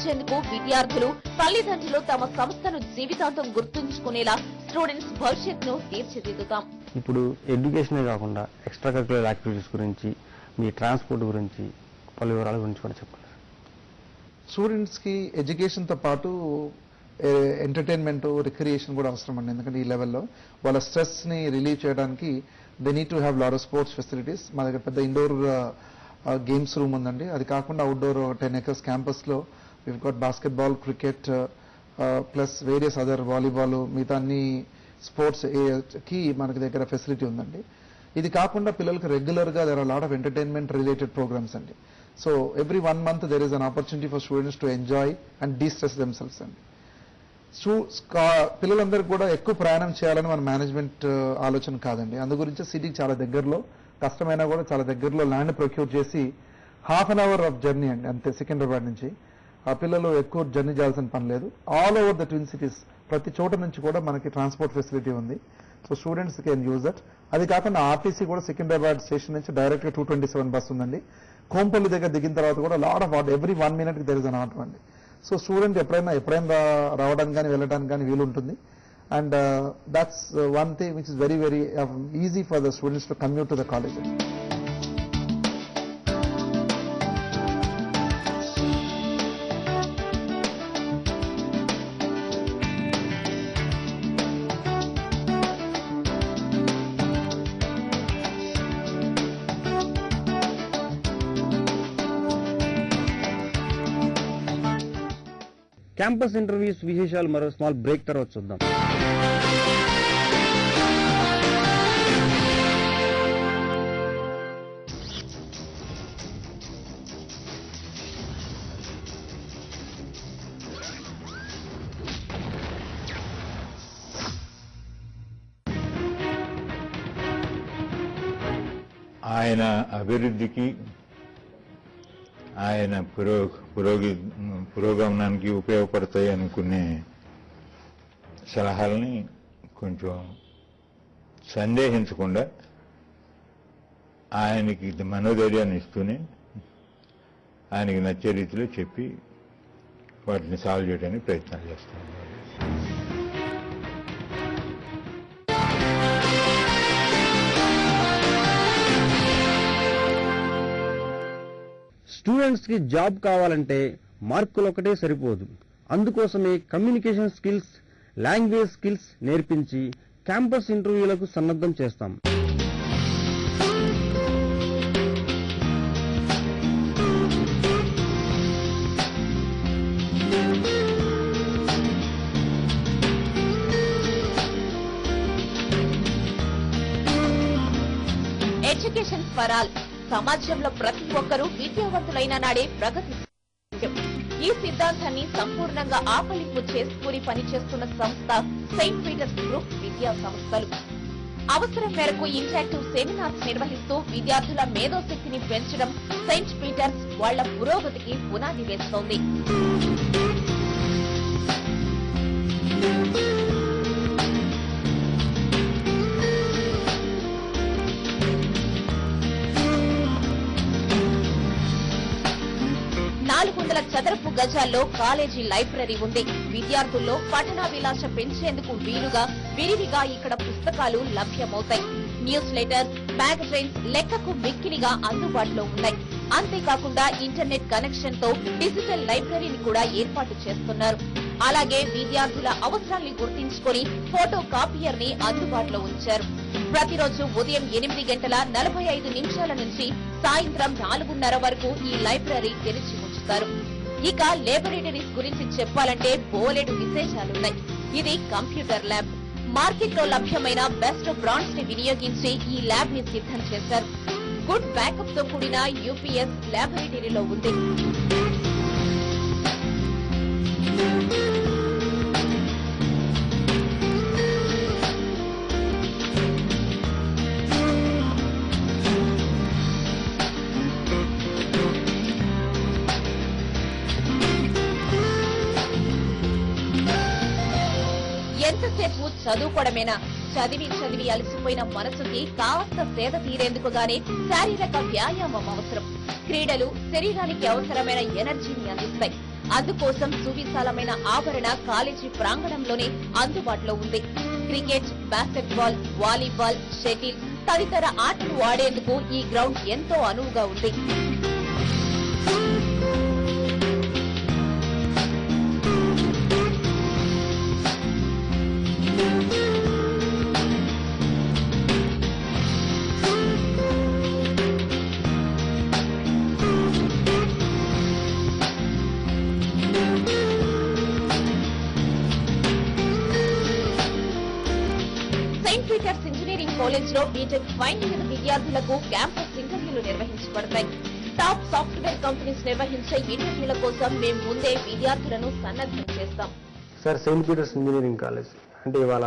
పెంచేందుకు విద్యార్థులు తల్లిదండ్రులు తమ సంస్థను జీవితాంతం గుర్తుంచుకునేలా స్టూడెంట్స్ భవిష్యత్తును తీర్చిదిద్దుతాం. ఇప్పుడు ఎడ్యుకేషనే కాకుండా ఎక్స్ట్రా కరిక్యులర్ యాక్టివిటీస్ గురించి, మీ ట్రాన్స్పోర్ట్ గురించి, పలు వివరాల గురించి కూడా చెప్పండి. స్టూడెంట్స్ కి ఎడ్యుకేషన్ తో పాటు ఎంటర్టైన్మెంట్, రిక్రియేషన్ కూడా అవసరం అండి. ఎందుకంటే ఈ లెవెల్లో వాళ్ళ స్ట్రెస్ ని రిలీవ్ చేయడానికి they need to have lot of sports facilities. మా దగ్గర పెద్ద ఇండోర్ గేమ్స్ రూమ్ ఉందండి. అది కాకుండా అవుట్డోర్ 10 acres క్యాంపస్ లో we've got basketball, cricket plus various other volleyball, మిగతా అన్ని స్పోర్ట్స్ కి మనకి దగ్గర ఫెసిలిటీ ఉందండి. ఇది కాకుండా పిల్లలకు రెగ్యులర్ గా there are lot of entertainment related programs అండి. So every 1 month there is an opportunity for students to enjoy and de-stress themselves అండి. పిల్లలందరికీ కూడా ఎక్కువ ప్రయాణం చేయాలని మన మేనేజ్మెంట్ ఆలోచన కాదండి. అందు గురించి సిటీకి చాలా దగ్గరలో, కష్టమైనా కూడా చాలా దగ్గరలో ల్యాండ్ ప్రొక్యూర్ చేసి 1/2 an hour ఆఫ్ జర్నీ అండి అంతే సికింద్రాబాద్ నుంచి. ఆ పిల్లలు ఎక్కువ జర్నీ చేయాల్సిన పని లేదు. All over the twin cities ప్రతి చోట నుంచి కూడా మనకి ట్రాన్స్పోర్ట్ ఫెసిలిటీ ఉంది. So students can use that. అది కాకుండా ఆర్టీసీ కూడా సికింద్రాబాద్ స్టేషన్ నుంచి డైరెక్ట్ గా 227 బస్ ఉందండి. కోంపల్లి దగ్గర దిగిన తర్వాత కూడా lot of auto, every 1 minute there is an auto అండి. సో స్టూడెంట్ ఎప్పుడైనా రావడానికి కానీ వెళ్ళడానికి కానీ వీలుంటుంది. And that's one thing which is very very easy for the students to commute to the college. Campus interviews విశేషాలు మరో స్మాల్ బ్రేక్ తర్వాత చూద్దాం. ఆయన అభివృద్ధికి, ఆయన పురోగమనానికి ఉపయోగపడతాయి అనుకునే సలహాలని కొంచెం సందేహించకుండా ఆయనకి మనోధైర్యాన్ని ఇస్తూనే ఆయనకి నచ్చే రీతిలో చెప్పి వాటిని సాల్వ్ చేయడానికి ప్రయత్నాలు చేస్తాం. స్టూడెంట్స్ కి జాబ్ కావాలంటే మార్కులు ఒకటే సరిపోదు. అందుకోసమే కమ్యూనికేషన్ స్కిల్స్, లాంగ్వేజ్ స్కిల్స్ నేర్పించి క్యాంపస్ ఇంటర్వ్యూలకు సన్నద్ధం చేస్తాం. Education for all. సమాజంలో ప్రతి ఒక్కరూ విద్యావంతులైన నాడే ప్రగతి. ఈ సిద్ధాంతాన్ని సంపూర్ణంగా ఆకలింపు చేసుకుని పనిచేస్తున్న సంస్థ సెయింట్ పీటర్స్ గ్రూప్ విద్యా సంస్థలు. అవసరం మేరకు ఇంటరాక్టివ్ సెమినార్స్ నిర్వహిస్తూ విద్యార్థుల మేధోశక్తిని పెంచడం సెయింట్ పీటర్స్ వాళ్ల పురోగతికి పునాది వేస్తోంది. చదరపు గజాల్లో కాలేజీ లైబ్రరీ ఉంది. విద్యార్థుల్లో పఠన విలాస పెంచేందుకు వీలుగా విరివిగా ఇక్కడ పుస్తకాలు లభ్యమవుతాయి. న్యూస్ లెటర్స్, మ్యాగజైన్స్ లెక్కకు మిక్కిలిగా అందుబాటులో ఉన్నాయి. అంతేకాకుండా ఇంటర్నెట్ కనెక్షన్ తో డిజిటల్ లైబ్రరీని కూడా ఏర్పాటు చేస్తున్నారు. అలాగే విద్యార్థుల అవసరాన్ని గుర్తించుకొని ఫోటో కాపీయర్ ని అందుబాటులో ఉంచారు. ప్రతిరోజు ఉదయం 8:45 నుంచి సాయంత్రం 4:30 వరకు ఈ లైబ్రరీ తెరిచి ఉంచుతారు. ఇక లేబొరేటరీస్ గురించి చెప్పాలంటే బోలెడు విశేషాలున్నాయి. ఇది కంప్యూటర్ ల్యాబ్. మార్కెట్ లో లభ్యమైన బెస్ట్ బ్రాండ్స్ ని వినియోగించి ఈ ల్యాబ్ ని సిద్ధం చేశారు. గుడ్ బ్యాకప్ తో కూడిన యూపీఎస్ ల్యాబొరేటరీలో ఉంది. ఎంతసేపు చదువుకోవడమేనా? చదివి అలసిపోయిన మనసుకి కాస్త సేద తీరేందుకుగానే శారీరక వ్యాయామం అవసరం. క్రీడలు శరీరానికి అవసరమైన ఎనర్జీని అందిస్తాయి. అందుకోసం సువిశాలమైన ఆవరణ కాలేజీ ప్రాంగణంలోనే అందుబాటులో ఉంది. క్రికెట్, బాస్కెట్బాల్, వాలీబాల్, షటిల్ తదితర ఆటలు ఆడేందుకు ఈ గ్రౌండ్ ఎంతో అనువుగా ఉంది. సెయింట్ పీటర్స్ ఇంజనీరింగ్ కాలేజ్ లో బీటెక్ ఫైనల్ ఇయర్ విద్యార్థులకు క్యాంపస్ ఇంటర్వ్యూలు నిర్వహించబడతాయి. టాప్ సాఫ్ట్వేర్ కంపెనీస్ నిర్వహించే ఇంటర్వ్యూల కోసం మేము ముందే విద్యార్థులను సన్నద్ధం చేస్తాం. Sir, Saint Peter's Engineering College అంటే ఇవాళ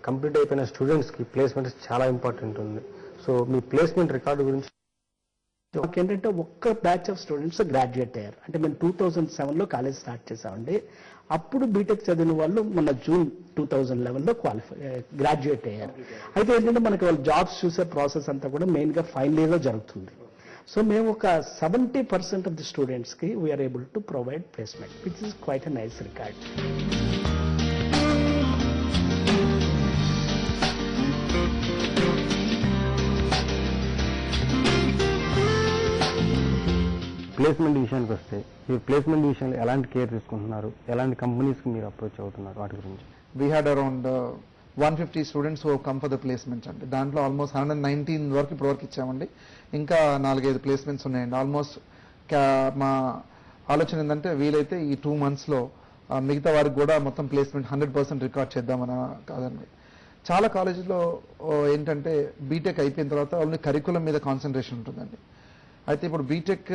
కంప్లీట్ అయిపోయిన స్టూడెంట్స్ కి ప్లేస్మెంట్ చాలా ఇంపార్టెంట్ ఉంది. సో మీ ప్లేస్మెంట్ రికార్డు గురించి మాకేంటంటే ఒక్క బ్యాచ్ ఆఫ్ స్టూడెంట్స్ గ్రాడ్యుయేట్ అయ్యారు. అంటే మేము 2007లో కాలేజ్ స్టార్ట్ చేసామండి. అప్పుడు బీటెక్ చదివిన వాళ్ళు మొన్న జూన్ 2011లో గ్రాడ్యుయేట్ అయ్యారు. అయితే ఏంటంటే మనకి వాళ్ళు జాబ్స్ చూసే ప్రాసెస్ అంతా కూడా మెయిన్ గా ఫైనల్ ఇయర్ లో జరుగుతుంది. సో మేము ఒక 70% ఆఫ్ ది స్టూడెంట్స్ కి we're able to provide placement, which is quite a nice record. Placement విషయానికి వస్తే మీరు ప్లేస్మెంట్ విషయంలో ఎలాంటి కేర్ తీసుకుంటున్నారు, ఎలాంటి కంపెనీస్కి మీరు అప్రోచ్ అవుతున్నారు, వాటి గురించి? We had around 150 students who come for the placements అండి. దాంట్లో ఆల్మోస్ట్ 119 వరకు ఇప్పుడు వరకు ఇచ్చామండి. ఇంకా 4-5 ప్లేస్మెంట్స్ ఉన్నాయండి. ఆల్మోస్ట్ మా ఆలోచన ఏంటంటే వీలైతే ఈ 2 monthsలో మిగతా వారికి కూడా మొత్తం ప్లేస్మెంట్ 100% రికార్డ్ చేద్దామని కాదండి. చాలా కాలేజీలో ఏంటంటే బీటెక్ అయిపోయిన తర్వాత ఓన్లీ కరికులం మీద కాన్సన్ట్రేషన్ ఉంటుందండి. అయితే ఇప్పుడు బీటెక్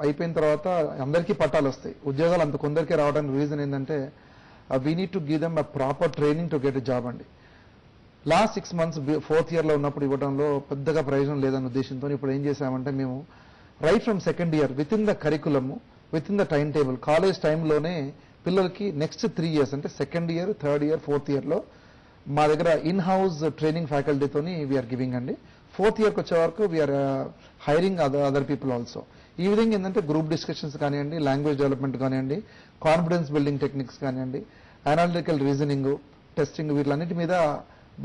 అయిపోయిన తర్వాత అందరికీ పట్టాలు వస్తాయి, ఉద్యోగాలు అంత కొందరికీ రావడానికి రీజన్ ఏంటంటే we need to give them a proper training to get a job అండి. లాస్ట్ 6 months 4th yearలో ఉన్నప్పుడు ఇవ్వడంలో పెద్దగా ప్రయోజనం లేదన్న ఉద్దేశంతో ఇప్పుడు ఏం చేశామంటే మేము right from 2nd year with in the కరికులము, with in the time table, college టైంలోనే పిల్లలకి నెక్స్ట్ 3 years అంటే 2nd year, 3rd year, 4th yearలో మా దగ్గర ఇన్ హౌస్ ట్రైనింగ్ ఫ్యాకల్టీతోని వీఆర్ గివింగ్ అండి. 4th yearకి వచ్చే వరకు we are hiring other people also. ఈ విధంగా ఏంటంటే గ్రూప్ డిస్కషన్స్ కానివ్వండి, లాంగ్వేజ్ డెవలప్మెంట్ కానివ్వండి, కాన్ఫిడెన్స్ బిల్డింగ్ టెక్నిక్స్ కానివ్వండి, అనలిటికల్ రీజనింగ్, టెస్టింగ్, వీటిలన్నిటి మీద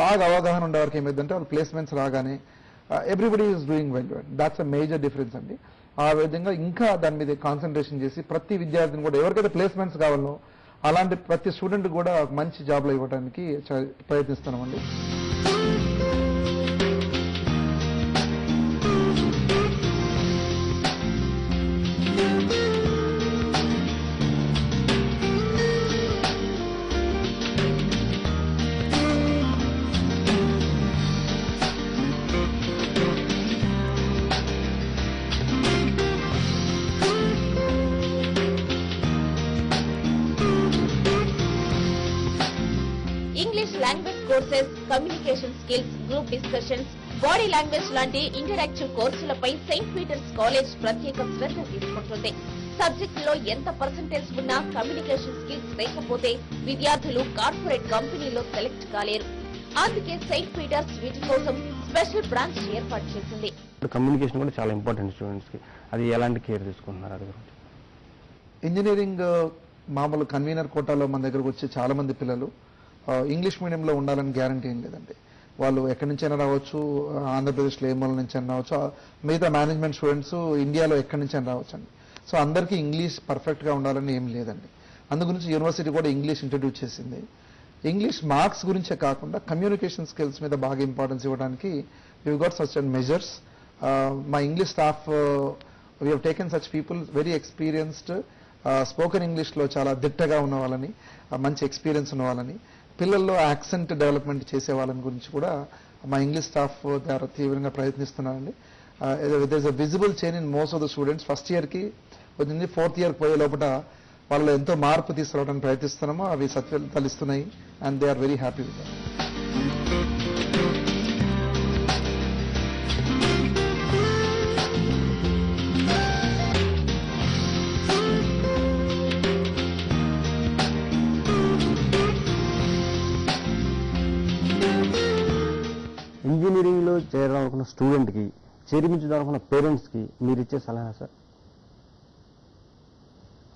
బాగా అవగాహన ఉండే వరకు ఏమైందంటే వాళ్ళు ప్లేస్మెంట్స్ రాగానే everybody is doing well. That's a major difference అండి. ఆ విధంగా ఇంకా దాని మీద కాన్సన్ట్రేషన్ చేసి ప్రతి విద్యార్థిని కూడా ఎవరికైతే ప్లేస్మెంట్స్ కావాలో అలాంటి ప్రతి స్టూడెంట్ కూడా మంచి జాబ్లో ఇవ్వడానికి ప్రయత్నిస్తున్నామండి. English language courses, communication skills, group discussions, body language లాంటి ఇంటరాక్టివ్ కోర్సులపై సెయింట్ పీటర్స్ కాలేజ్ ప్రత్యేక శ్రద్ధ తీసుకుంటుంది. సబ్జెక్టులో ఎంత పర్సెంటేజ్ ఉన్నా కమ్యూనికేషన్ స్కిల్స్ లేకపోతే విద్యార్థులు కార్పొరేట్ కంపెనీలో సెలెక్ట్ కాలేరు. అందుకే సెయింట్ పీటర్స్ వీటి కోసం స్పెషల్ బ్రాంచ్ ఏర్పాటు చేసింది. కమ్యూనికేషన్ కూడా చాలా ఇంపార్టెంట్ స్టూడెంట్స్ కి, అది ఎలాంటి కేర్ తీసుకుంటున్నారు అది గురించి? ఇంజనీరింగ్ మామూలు కన్వీనర్ కోటాలో మన దగ్గరకు వచ్చే చాలా మంది పిల్లలు ఇంగ్లీష్ మీడియంలో ఉండాలని గ్యారంటీ ఏం లేదండి. వాళ్ళు ఎక్కడి నుంచైనా రావచ్చు, ఆంధ్రప్రదేశ్లో ఏ మూల నుంచి అయినా రావచ్చు, మిగతా మేనేజ్మెంట్ స్టూడెంట్స్ ఇండియాలో ఎక్కడి నుంచి అయినా రావచ్చు అండి. సో అందరికీ ఇంగ్లీష్ పర్ఫెక్ట్గా ఉండాలని ఏం లేదండి. అందు గురించి యూనివర్సిటీ కూడా ఇంగ్లీష్ ఇంట్రడ్యూస్ చేసింది. ఇంగ్లీష్ మార్క్స్ గురించే కాకుండా కమ్యూనికేషన్ స్కిల్స్ మీద బాగా ఇంపార్టెన్స్ ఇవ్వడానికి we got such and measures. మా English staff we have taken such people very experienced, spoken ఇంగ్లీష్లో చాలా దిట్టగా ఉన్న వాళ్ళని, మంచి ఎక్స్పీరియన్స్ ఉన్న వాళ్ళని, పిల్లల్లో యాక్సెంట్ డెవలప్మెంట్ చేసే వాళ్ళని గురించి కూడా మా ఇంగ్లీష్ స్టాఫ్ ద్వారా తీవ్రంగా ప్రయత్నిస్తున్నారండి. There is a visible change in most of the students. First ఇయర్కి వచ్చింది, 4th yearకి పోయే లోపల వాళ్ళు ఎంతో మార్పు తీసుకురావడానికి ప్రయత్నిస్తున్నామో అవి సత్ఫలితాలు ఇస్తున్నాయి. And they are very happy with that. Engineering లో చేరాలనుకున్న స్టూడెంట్ కి, చేర్పించాలనుకున్న పేరెంట్స్ కి మీరు ఇచ్చే సలహా సార్?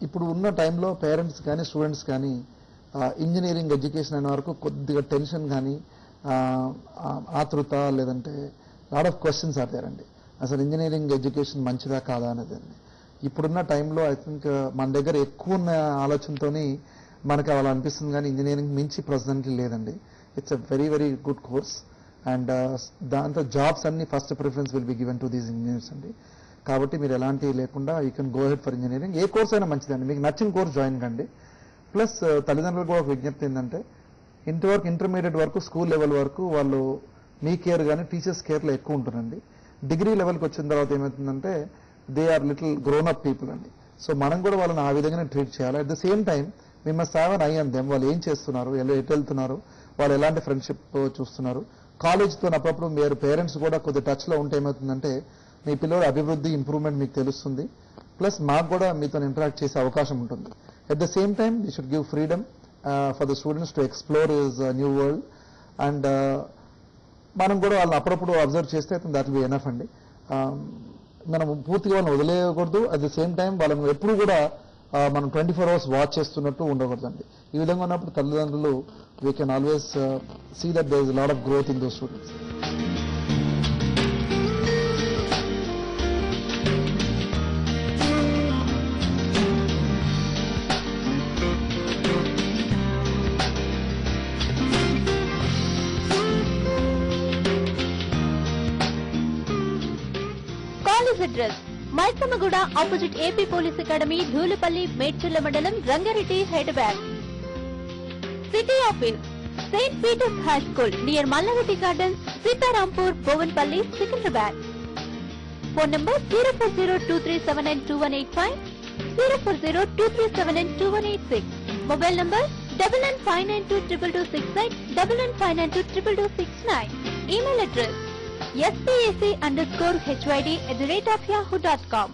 ఇప్పుడు ఉన్న టైంలో పేరెంట్స్ కానీ స్టూడెంట్స్ కానీ ఇంజనీరింగ్ ఎడ్యుకేషన్ అనే వరకు కొద్దిగా టెన్షన్ కానీ ఆతృత లేదంటే లాట్ ఆఫ్ క్వశ్చన్స్ ఆడతారండి. అసలు ఇంజనీరింగ్ ఎడ్యుకేషన్ మంచిదా కాదా అనేది. ఇప్పుడున్న టైంలో ఐ థింక్ మన దగ్గర ఎక్కువ ఉన్న ఆలోచనతోని మనకు అలా అనిపిస్తుంది, కానీ ఇంజనీరింగ్ మించి ప్రెసిడెంట్లీ లేదండి. It's a very very good course and దాంతో జాబ్స్ అన్ని first preference will be given to these engineers అండి. కాబట్టి మీరు ఎలాంటి లేకుండా you can go head for engineering. A course అయినా మంచిదండి, మీకు నచ్చిన కోర్స్ జాయిన్ కండి. ప్లస్ తల్లిదండ్రులకు కూడా ఒక విజ్ఞప్తి ఏంటంటే ఇంతవరకు ఇంటర్మీడియట్ వరకు స్కూల్ లెవెల్ వరకు వాళ్ళు మీ కేర్ కానీ టీచర్స్ కేర్లో ఎక్కువ ఉంటుందండి. డిగ్రీ లెవెల్కి వచ్చిన తర్వాత ఏమవుతుందంటే they are little grown up people అండి. సో మనం కూడా వాళ్ళని ఆ విధంగానే ట్రీట్ చేయాలి. At the same time we must have an eye on them. వాళ్ళు ఏం చేస్తున్నారు, ఎటు వెళ్తున్నారు, వాళ్ళు ఎలాంటి ఫ్రెండ్షిప్ చూస్తున్నారు. కాలేజ్తో అప్పుడప్పుడు మీరు పేరెంట్స్ కూడా కొద్ది టచ్లో ఉంటే ఏమవుతుందంటే మీ పిల్లల అభివృద్ధి ఇంప్రూవ్మెంట్ మీకు తెలుస్తుంది. ప్లస్ మాకు కూడా మీతో ఇంటరాక్ట్ చేసే అవకాశం ఉంటుంది. At the same time we should give freedom for the students to explore his new world and మనం కూడా వాళ్ళని అప్పుడప్పుడు అబ్జర్వ్ చేస్తే దట్ విల్ బి ఎనఫ్ అండి. మనం పూర్తిగా వాళ్ళని వదిలేయకూడదు. అట్ ద సేమ్ టైం వాళ్ళని ఎప్పుడు కూడా మనం 24 hours వాచ్ చేస్తున్నట్టు ఉండకూడదండి. ఈ విధంగా ఉన్నప్పుడు తల్లిదండ్రులు we can always see that there is lot of growth in those students. College address Maisammaguda opposite AP police academy, Dhulipalli, Medchal మండలం, Rangareddy, Hyderabad. City office Saint Peter's high school near Mallareddy gardens, Sitarampur, Bowenpally, Secunderabad. Phone number 04023792185, 04023792186. Mobile number 99592266, 9959222269. Email address spac_hyd@yahoo.com.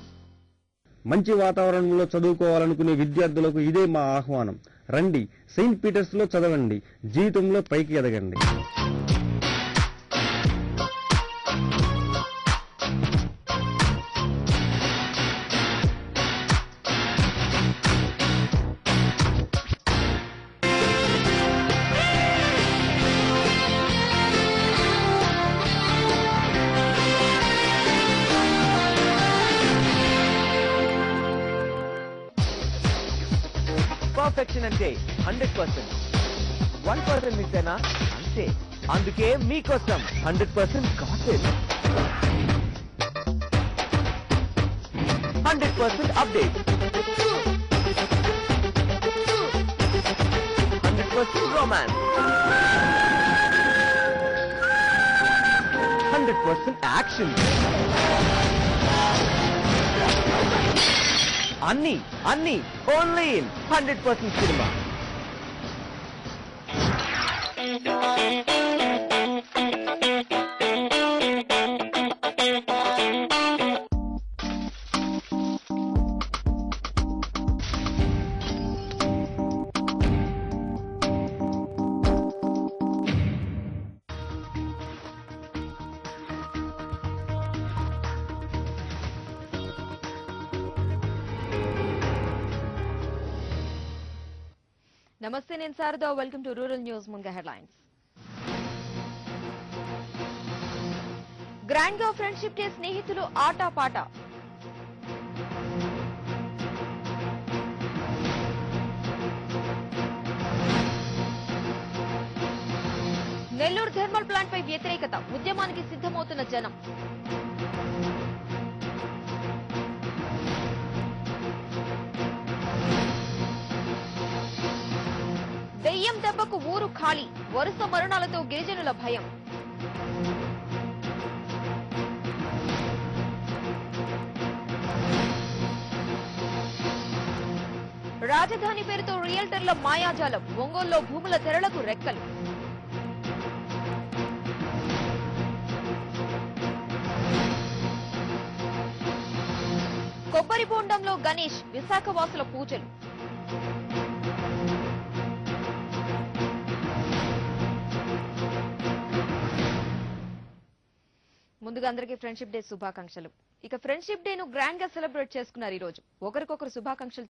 మంచి వాతావరణంలో చదువుకోవాలనుకునే విద్యార్థులకు ఇదే మా ఆహ్వానం. రండి, Saint Peter's లో చదవండి, జీవితంలో పైకి ఎదగండి. పర్ఫెక్షన్ అంటే 100%. 1% మిస్ అయినా అంతే. అందుకే మీకోసం 100% గాసిప్, 100% అప్డేట్, 100% రొమాన్స్, 100% యాక్షన్. అన్ని ఓన్లీ ఇన్ 100% సినిమా. నమస్తే, నేను Sharada. Welcome to rural news. ముందుగా హెడ్లైన్స్. గ్రాండ్ గా ఫ్రెండ్షిప్ డే స్నేహితులు ఆటాపాట. నెల్లూరు థర్మల్ ప్లాంట్ పై వ్యతిరేకత, ఉద్యమానికి సిద్ధమవుతున్న జనం. దెయ్యం దెబ్బకు ఊరు ఖాళీ, వరుస మరణాలతో గిరిజనుల భయం. రాజధాని పేరుతో రియల్టర్ల మాయాజాలం, ఒంగోలులో భూముల తెరలకు రెక్కలు. కొబ్బరి బోండంలో గణేష్, విశాఖ వాసుల పూజలు. ముందుగా అందరికీ ఫ్రెండ్షిప్ డే శుభాకాంక్షలు. ఇక ఫ్రెండ్షిప్ డే ను గ్రాండ్ గా సెలబ్రేట్ చేసుకున్నారు. ఈ రోజు ఒకరికొకరు శుభాకాంక్షలు